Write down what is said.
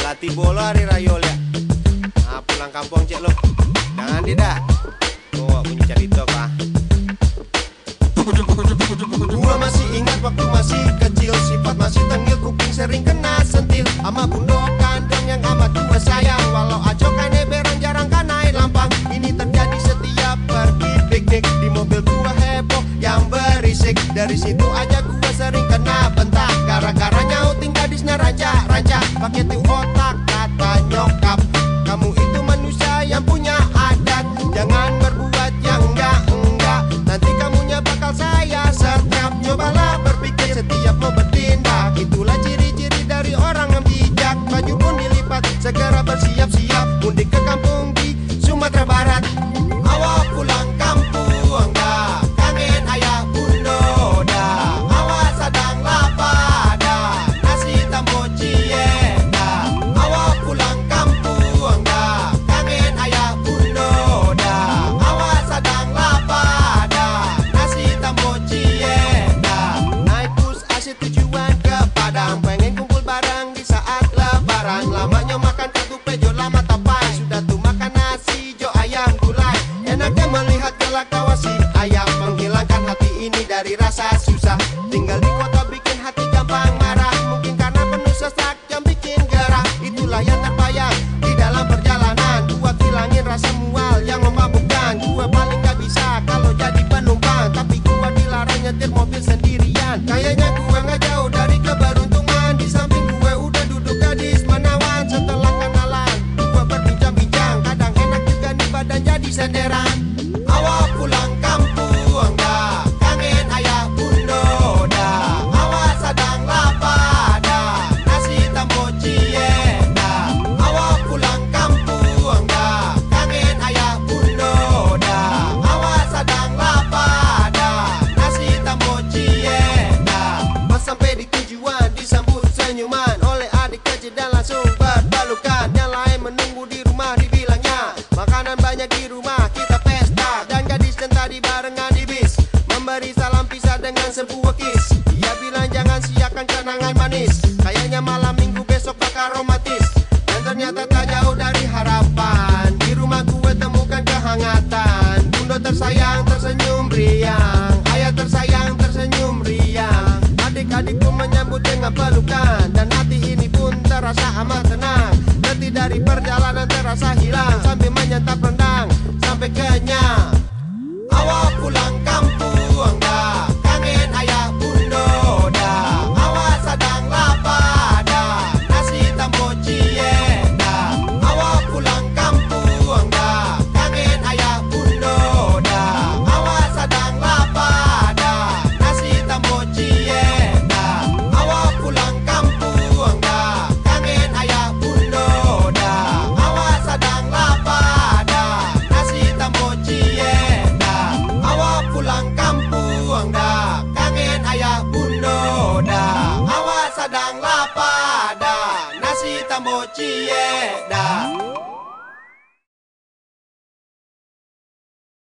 Latih bola hari rayol ya. Pulang kampung cek lo. Jangan tidak. Gua punya cerita kah. Gua masih ingat waktu masih kecil, sifat masih tengil, kuping sering kena sentil ama bundo kandang yang amat tua sayang. Walau acokannya berang jarang kan naik lampang. Ini terjadi setiap pergi piknik. Di mobil gua heboh yang berisik. Dari situ aja gua sering kena bentak. Gara-gara nyauting gadisnya rancak-rancak. Pakai otak kata nyokap, kamu itu manusia yang punya adat. Jangan berbuat yang enggak. Nanti kamunya bakal saya sergap. Cobalah berpikir setiap mau bertindak. Itulah ciri-ciri dari orang yang bijak. Baju pun dilipat, segera bersiap-siap mudik ke kampung di Sumatera Barat. Awak pulang kampung dah, kangen ayah bundo dah. Awak sedang lapar dah, nasi tambah cie dah. Awak pulang kampung dah, kangen ayah bundo dah. Awak sedang lapar dah, nasi tambah cie dah. Naik bus asyik tujuan ke Padang, pengen kumpul bareng di saat lebaran. Lamanya makan kartu pejo lama tapai. Sudah tuh makan nasi jo ayam gulai. Enaknya melihat gelak tawa si ayam, menghilangkan hati ini dari rasa susah. Tinggal di kota bikin hati gampang marah. Mungkin karena penuh sesak yang bikin gerah. Itulah yang terbayang di dalam perjalanan. Gua hilangin rasa mual yang memabukkan. Gua paling gak bisa kalau jadi penumpang, tapi gua dilarang nyetir mobil sendirian. Kayaknya gua gak jauh dari keberuntungan. Di samping gue udah duduk gadis menawan. Setelah kenalan gua berbincang-bincang, kadang enak juga nih badan jadi senderan. Awak pulang kampung dah, kangen ayah bundo dah. Awak sedang lapar dah, nasi tambah cie dah. Awak pulang kampung dah, kangen ayah bundo dah. Awak sedang lapar dah, nasi tambah cie dah. Pas sampai di tujuan disambut senyuman oleh adik kecil dan langsung berpelukan. Yang lain menunggu di rumah dibilangnya makanan banyak di rumah, kita pesta. Dan gadis yang tadi barengan di bis memberi salam pisah dengan sebuah kiss. Dia bilang jangan siakan kenangan manis, kayaknya malam minggu besok bakal romantis. Dan ternyata tak jauh dari harapan, di rumah gue temukan kehangatan. Bundo tersayang tersenyum riang, ayah tersayang tersenyum riang. Adik-adik pun menyambut dengan pelukan, dan hati ini pun terasa amat tenang. Letih dari perjalanan terasa hilang, sambil menyantap rendang sampai kenyang. Awak pulang kampung dah, kangen ayah bundo dah. Awak sedang lapar dah, nasi tambah cie dah. Awak pulang kampung dah, kangen ayah bundo dah. Awak sedang lapar dah, nasi tambah cie dah. Awak pulang kampung dah, kangen ayah bundo dah. Awak sedang lapar dah, nasi tambah cie dah. Awak pulang kampung dah, kangen ayah bundo dah. Awak sedang lapar dah, nasi tambah cie dah.